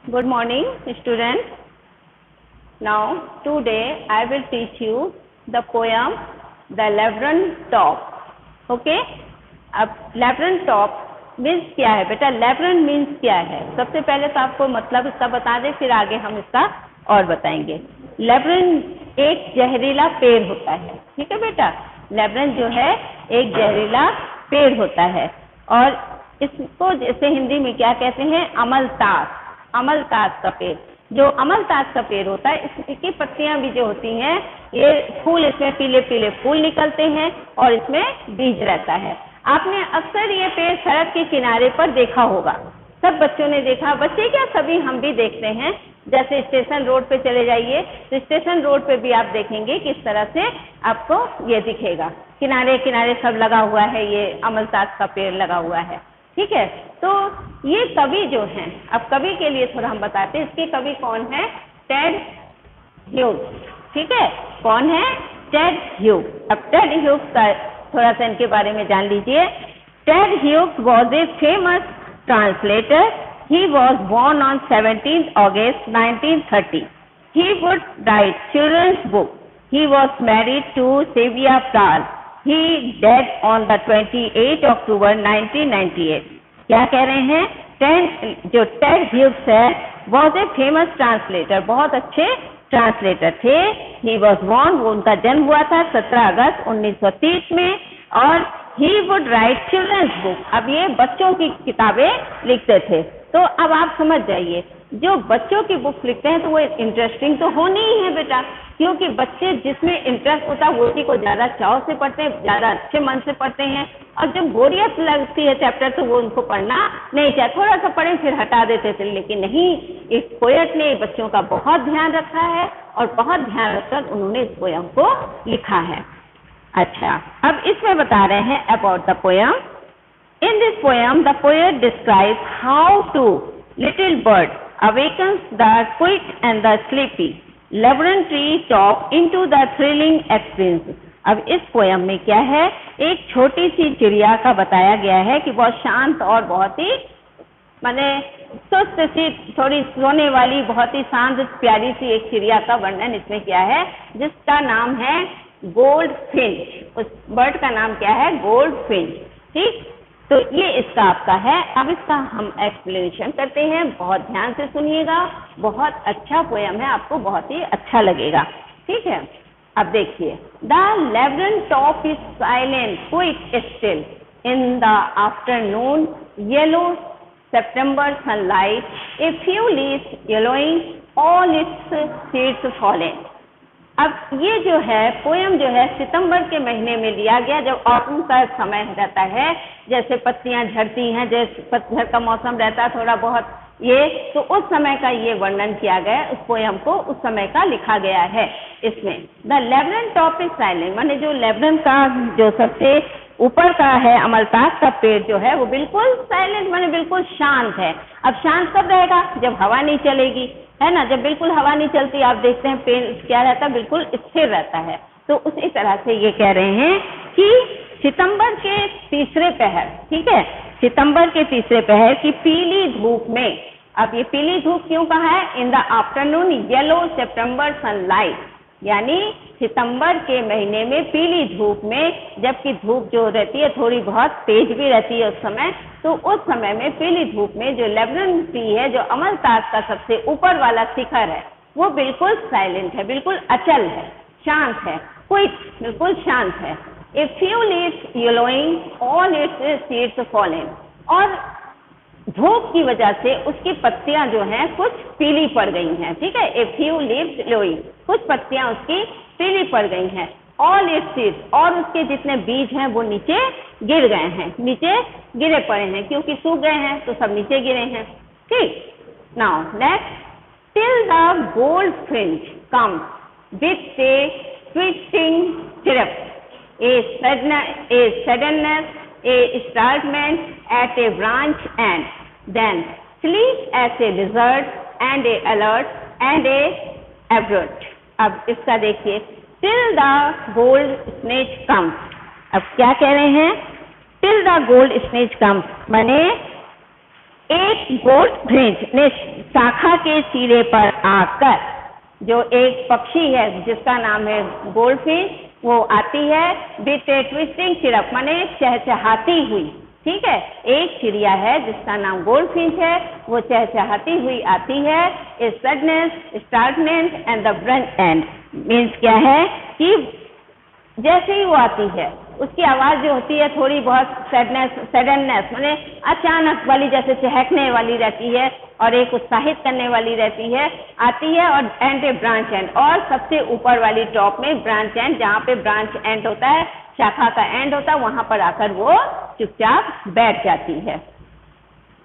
Good morning, students. Now, today I will teach you the poem The Labyrinth Top. Okay? अब labyrinth top means क्या है बेटा? labyrinth means क्या है? सबसे पहले तो आपको मतलब इसका बता दें, फिर आगे हम इसका और बताएंगे। labyrinth एक जहरीला पेड़ होता है, ठीक है बेटा? labyrinth जो है एक जहरीला पेड़ होता है और इसको जैसे हिंदी में क्या कहते हैं? अमलतास। अमलतास का पेड़, जो अमलतास का पेड़ होता है, इसकी पत्तियां भी जो होती हैं, ये फूल, इसमें पीले पीले फूल निकलते हैं और इसमें बीज रहता है। आपने अक्सर ये पेड़ सड़क के किनारे पर देखा होगा, सब बच्चों ने देखा, बच्चे क्या सभी हम भी देखते हैं। जैसे स्टेशन रोड पे चले जाइए तो स्टेशन रोड पे भी आप देखेंगे किस तरह से आपको ये दिखेगा, किनारे किनारे सब लगा हुआ है, ये अमलतास का पेड़ लगा हुआ है, ठीक है। तो ये कवि जो हैं, अब कवि के लिए थोड़ा हम बताते हैं, इसके कवि कौन है? टेड ह्यूग्स, ठीक है। कौन है? Ted Hughes. अब टेड ह्यूग्स का थोड़ा सा इनके बारे में जान लीजिए। Ted Hughes was a famous translator. He was born on 17 August 1930. He would write children's books. He was married to Sylvia Plath. He died on the 28 October 1998. क्या कह रहे हैं? जो टेड ह्यूग्स है वॉज ए फेमस ट्रांसलेटर, बहुत अच्छे translator थे। ही was born, वो उनका जन्म हुआ था 17 अगस्त 1930 में और he would write children's book. अब ये बच्चों की किताबं लिखते थे। तो अब आप समझ जाइए, जो बच्चों की बुक लिखते हैं तो वो इंटरेस्टिंग तो होनी ही है बेटा, क्योंकि बच्चे जिसमें इंटरेस्ट होता है वो उसी को ज्यादा चाव से पढ़ते हैं, ज्यादा अच्छे मन से पढ़ते हैं। और जब बोरियत लगती है चैप्टर तो वो उनको पढ़ना नहीं चाहे, थोड़ा सा पढ़ें फिर हटा देते थे। लेकिन नहीं, इस पोएट ने बच्चों का बहुत ध्यान रखा है और बहुत ध्यान रखकर उन्होंने इस पोयम को लिखा है। अच्छा, अब इसमें बता रहे हैं about the poem. In this poem, the poet describes how two little birds awakens the quiet and the sleepy labyrinth top into the thrilling experience. अब इस पोयम में क्या है? एक छोटी सी चिड़िया का बताया गया है कि बहुत शांत और बहुत ही माने सुस्त सी, थोड़ी सोने वाली, बहुत ही शांत प्यारी सी एक चिड़िया का वर्णन इसमें किया है, जिसका नाम है गोल्ड फिंच। उस बर्ड का नाम क्या है? गोल्ड फिंच, ठीक। तो ये इसका आपका है। अब इसका हम एक्सप्लेनेशन करते हैं, बहुत ध्यान से सुनिएगा, बहुत अच्छा पोयम है, आपको बहुत ही अच्छा लगेगा, ठीक है। अब देखिए, the labyrinth top is silent, quite still in the afternoon, yellow September sunlight, a few leaves yellowing, all its seeds fallen. अब ये जो है पोयम जो है सितंबर के महीने में लिया गया, जब ऑटम का समय रहता है, जैसे पत्तियां झड़ती हैं, जैसे पतझड़ का मौसम रहता है थोड़ा बहुत, ये तो उस समय का ये वर्णन किया गया, उस पोयम को उस समय का लिखा गया है इसमें। The labyrinth top is silent, माने जो labyrinth का जो सबसे ऊपर का है अमलतास का पेड़ जो है वो बिल्कुल साइलेंट, माने बिल्कुल शांत है। अब शांत कब रहेगा? जब हवा नहीं चलेगी, है ना। जब बिल्कुल हवा नहीं चलती, आप देखते हैं पेड़ क्या रहता है? बिल्कुल स्थिर रहता है। तो उसी तरह से ये कह रहे हैं कि सितंबर के तीसरे पहर, ठीक है, सितंबर के तीसरे पहर की पीली धूप में, अब ये पीली धूप क्यों कहा है? In the afternoon yellow September sunlight, यानी सितंबर के महीने में पीली धूप में, जबकि धूप जो रहती है थोड़ी बहुत तेज भी रहती है उस समय, तो उस समय में पीली धूप में जो labyrinth ट्री है, जो अमलतास का सबसे ऊपर वाला शिखर है, वो बिल्कुल साइलेंट है, बिल्कुल अचल है, शांत है, कोई बिल्कुल शांत है। A few leaves yellowing, all its seeds fallen, और धूप की वजह से उसकी पत्तियां जो हैं कुछ पीली पड़ गई हैं, ठीक है। ए फ्यू लीव्स yellowing, कुछ पत्तियां उसकी पीली पड़ गई हैं। ऑल इट्स सीड्स, और उसके जितने बीज हैं वो नीचे गिर गए हैं, नीचे गिरे पड़े हैं, क्योंकि सूख गए हैं तो सब नीचे गिरे हैं, ठीक। Now next, till the gold Finch comes with A twisting chirp, a suddenness, a startlement at a branch end, then sleep as a lizard and a alert and a abrupt. अब इसका देखिए, till the gold snatch comes, अब क्या कह रहे हैं? till the gold snatch comes, माने एक गोल्ड फिंच ने शाखा के सिरे पर आकर, जो एक पक्षी है जिसका नाम है गोल्डफिश, वो आती है विथ ए ट्विस्टिंग सिरप, माने चहचहाती हुई। ठीक है, एक चिड़िया है जिसका नाम गोल्डफिश है, वो चहचहाती हुई आती है। A suddenness, startness and the brunt end means क्या है कि जैसे ही वो आती है उसकी आवाज जो होती है थोड़ी बहुत सडननेस माने अचानक वाली, जैसे चहकने वाली रहती है और एक उत्साहित करने वाली रहती है, आती है। और एंड ए ब्रांच एंड, और सबसे ऊपर वाली टॉप में ब्रांच एंड, जहाँ पे ब्रांच एंड होता है, शाखा का एंड होता है, वहां पर आकर वो चुपचाप बैठ जाती है।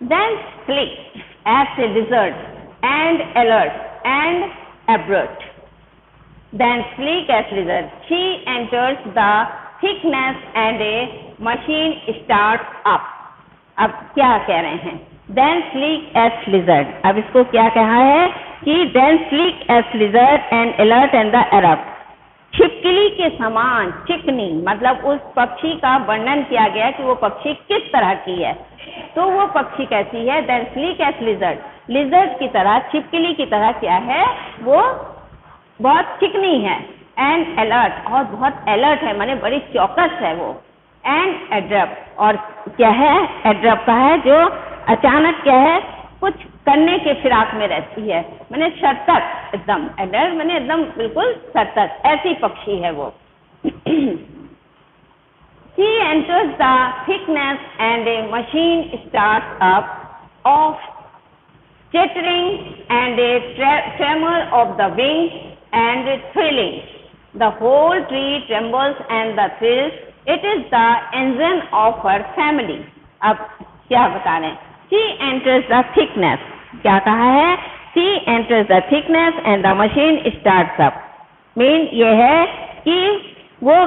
Then click at a desert and alert and abrupt. Then sleek as lizard, she enters the thickness and a machine starts up. अब क्या कह रहे हैं? Then sleek as lizard. अब इसको क्या कहा है कि then sleek as lizard and alert and the erupt. छिपकली के समान चिकनी, मतलब उस पक्षी का वर्णन किया गया कि वो पक्षी किस तरह की है। तो वो पक्षी कैसी है? Then sleek as lizard. Lizard की तरह, छिपकली की तरह क्या है? वो बहुत चिकनी है। एंड अलर्ट, और बहुत अलर्ट है, माने बड़ी चौकस है वो। एंड एड्रप्ट, और क्या है? एड्रप्ट का है जो अचानक क्या है, कुछ करने के फिराक में रहती है, माने सतर्क एकदम। अलर्ट माने एकदम बिल्कुल सतर्क, ऐसी पक्षी है वो। She enters the thickness and a machine starts up of chattering and a tremor of the wings and thrilling. The whole tree trembles and the thrills. It is the engine of her family. अब क्या बता रहे हैं? She enters the thickness. क्या कहा है? She enters the thickness and the machine starts up. Mean ये है कि वो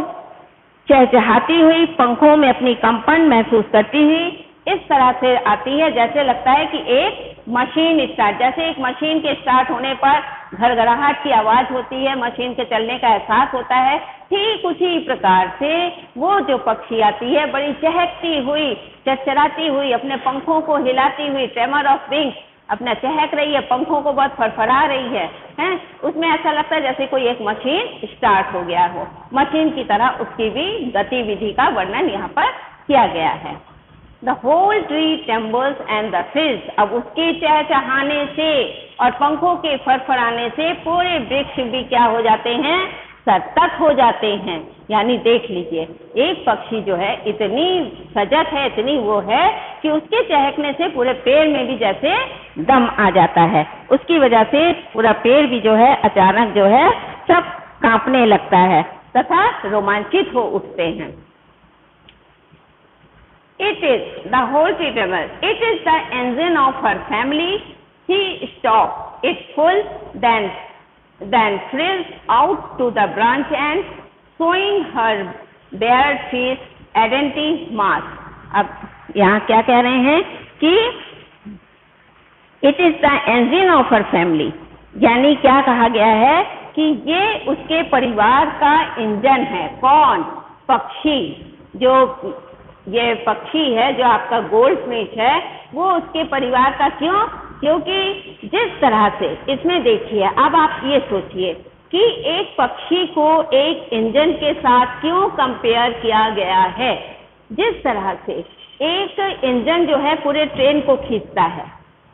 चहचहाती हुई, पंखों में अपनी कंपन महसूस करती हुई इस तरह से आती है जैसे लगता है कि एक मशीन स्टार्ट, जैसे एक मशीन के स्टार्ट होने पर घरघराहट की आवाज होती है, मशीन के चलने का एहसास होता है, ठीक उसी प्रकार से वो जो पक्षी आती है बड़ी चहकती हुई, चरचराती हुई, अपने पंखों को हिलाती हुई, ट्रेमर ऑफ विंग्स, अपना चहक रही है, पंखों को बहुत फड़फड़ा रही है, उसमें ऐसा लगता है जैसे कोई एक मशीन स्टार्ट हो गया हो। मशीन की तरह उसकी भी गतिविधि का वर्णन यहाँ पर किया गया है। The whole tree trembles and the thrills. अब उसके चहचहाने से और पंखों के फड़फड़ाने से पूरे वृक्ष भी क्या हो जाते हैं? सतर्क हो जाते हैं। यानी देख लीजिए, एक पक्षी जो है इतनी सजग है, इतनी वो है कि उसके चहकने से पूरे पेड़ में भी जैसे दम आ जाता है। उसकी वजह से पूरा पेड़ भी जो है अचानक जो है सब कांपने लगता है तथा रोमांचित हो उठते हैं। It is the whole tree trembles. It is the engine of her family. She stops it full, then thrills out to the branch end, showing her bare feet, dainty mass. अब यहाँ क्या कह रहे हैं कि it is the engine of her family. यानी क्या कहा गया है कि ये उसके परिवार का इंजन है। कौन? पक्षी। जो ये पक्षी है जो आपका गोल्डफिश है वो उसके परिवार का। क्यों? क्योंकि जिस तरह से इसमें देखिए, अब आप ये सोचिए कि एक पक्षी को एक इंजन के साथ क्यों कंपेयर किया गया है। जिस तरह से एक इंजन जो है पूरे ट्रेन को खींचता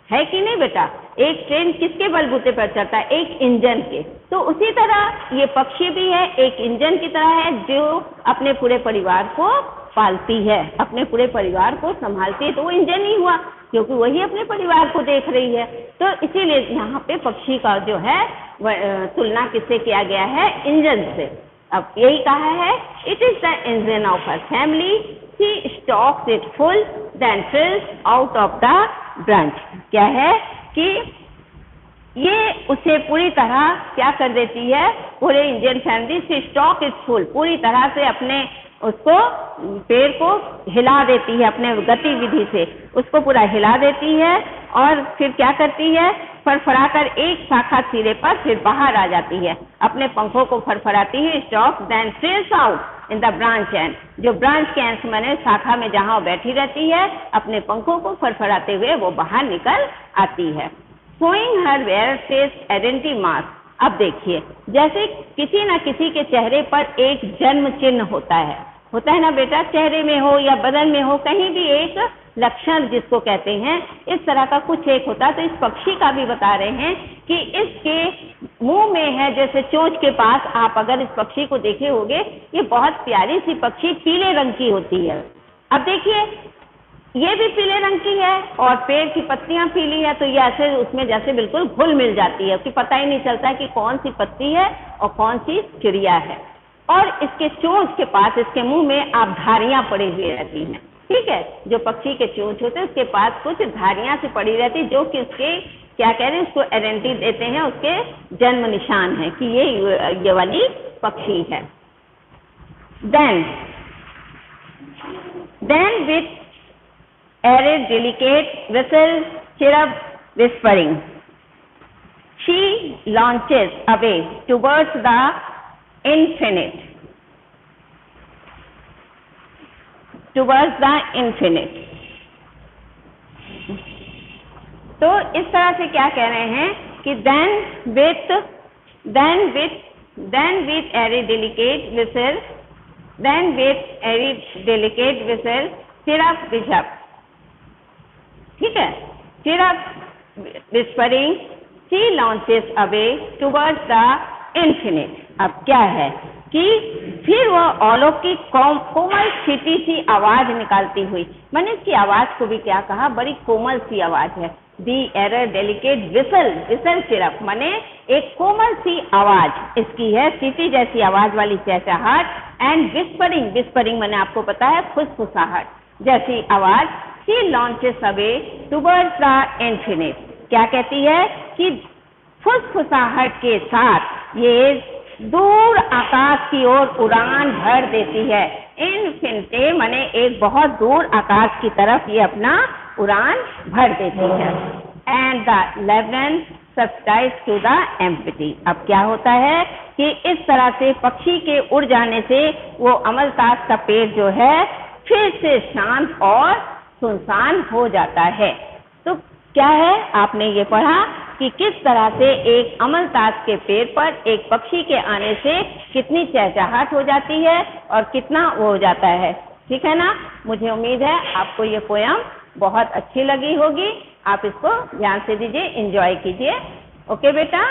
है कि नहीं बेटा? एक ट्रेन किसके बलबूते पर चलता है? एक इंजन के। तो उसी तरह ये पक्षी भी है, एक इंजन की तरह है जो अपने पूरे परिवार को पालती है, अपने पूरे परिवार को संभालती है। तो वो इंजन ही हुआ क्योंकि वही अपने परिवार को देख रही है। तो इसीलिए यहाँ पे पक्षी का जो है तुलना किससे किया गया है? इंजन से। अब यही कहा है, it is the engine of her family, he stocks it full, then fills out of the branch. क्या है कि ये उसे पूरी तरह क्या कर देती है? पूरे इंजन फैमिली से स्टॉक इट फुल, पूरी तरह से अपने उसको पेड़ को हिला देती है, अपने गतिविधि से उसको पूरा हिला देती है और फिर क्या करती है? फड़फड़ाकर एक शाखा सिरे पर फिर बाहर आ जाती है, अपने पंखों को फड़फड़ाती है। Stock then fills out in the branch and, जो ब्रांच के अंश माने शाखा में जहाँ बैठी रहती है, अपने पंखों को फड़फड़ाते हुए वो बाहर निकल आती है। showing her where face identity mark। अब देखिए, जैसे किसी न किसी के चेहरे पर एक जन्म चिन्ह होता है ना बेटा, चेहरे में हो या बदन में हो, कहीं भी एक लक्षण जिसको कहते हैं, इस तरह का कुछ एक होता है। तो इस पक्षी का भी बता रहे हैं कि इसके मुंह में है, जैसे चोंच के पास, आप अगर इस पक्षी को देखे होंगे, ये बहुत प्यारी सी पक्षी पीले रंग की होती है। अब देखिए, ये भी पीले रंग की है और पेड़ की पत्तियां पीली है, तो ये ऐसे उसमें जैसे बिल्कुल घुल मिल जाती है कि पता ही नहीं चलता कि कौन सी पत्ती है और कौन सी चिड़िया है। और इसके चोंच के पास, इसके मुंह में आप धारियां पड़ी हुई रहती हैं, ठीक है। जो पक्षी के चोंच होते हैं उसके पास कुछ धारियां से पड़ी रहती, जो कि उसके क्या कह रहे हैं, उसको आइडेंटिटी देते हैं, उसके जन्म निशान है कि ये वाली पक्षी है। Then with arid delicate whistle chirrup whispering she launches away towards the infinite, तो इस तरह से क्या कह रहे हैं कि then with arid delicate whistle chirrup whispering, ठीक है, chirrup whispering she launches away towards the infinite। अब क्या है कि फिर वह अलौकिक कोमल छिटी सी आवाज निकालती हुई, मैंने इसकी आवाज को भी क्या कहा, बड़ी कोमल सी आवाज है। The error delicate whistle chirp, माने एक कोमल सी आवाज इसकी है, सीटी जैसी आवाज वाली चहचहाट। एंड विस्परिंग मैंने आपको पता है फुसफुसाहट जैसी आवाज। She launches away towards the infinite, क्या कहती है कि फुसफुसाहट के साथ ये दूर आकाश की ओर उड़ान भर देती है। इन्फिनिटे माने एक बहुत दूर आकाश की तरफ ये अपना उड़ान भर देती है। And the leveret subscribes to the empty. अब क्या होता है कि इस तरह से पक्षी के उड़ जाने से वो अमलतास का पेड़ जो है फिर से शांत और सुनसान हो जाता है। तो क्या है, आपने ये पढ़ा कि किस तरह से एक अमलतास के पेड़ पर एक पक्षी के आने से कितनी चहचहाट हो जाती है और कितना वो हो जाता है, ठीक है ना। मुझे उम्मीद है आपको ये पोयम बहुत अच्छी लगी होगी। आप इसको ध्यान से दीजिए, एंजॉय कीजिए। ओके बेटा।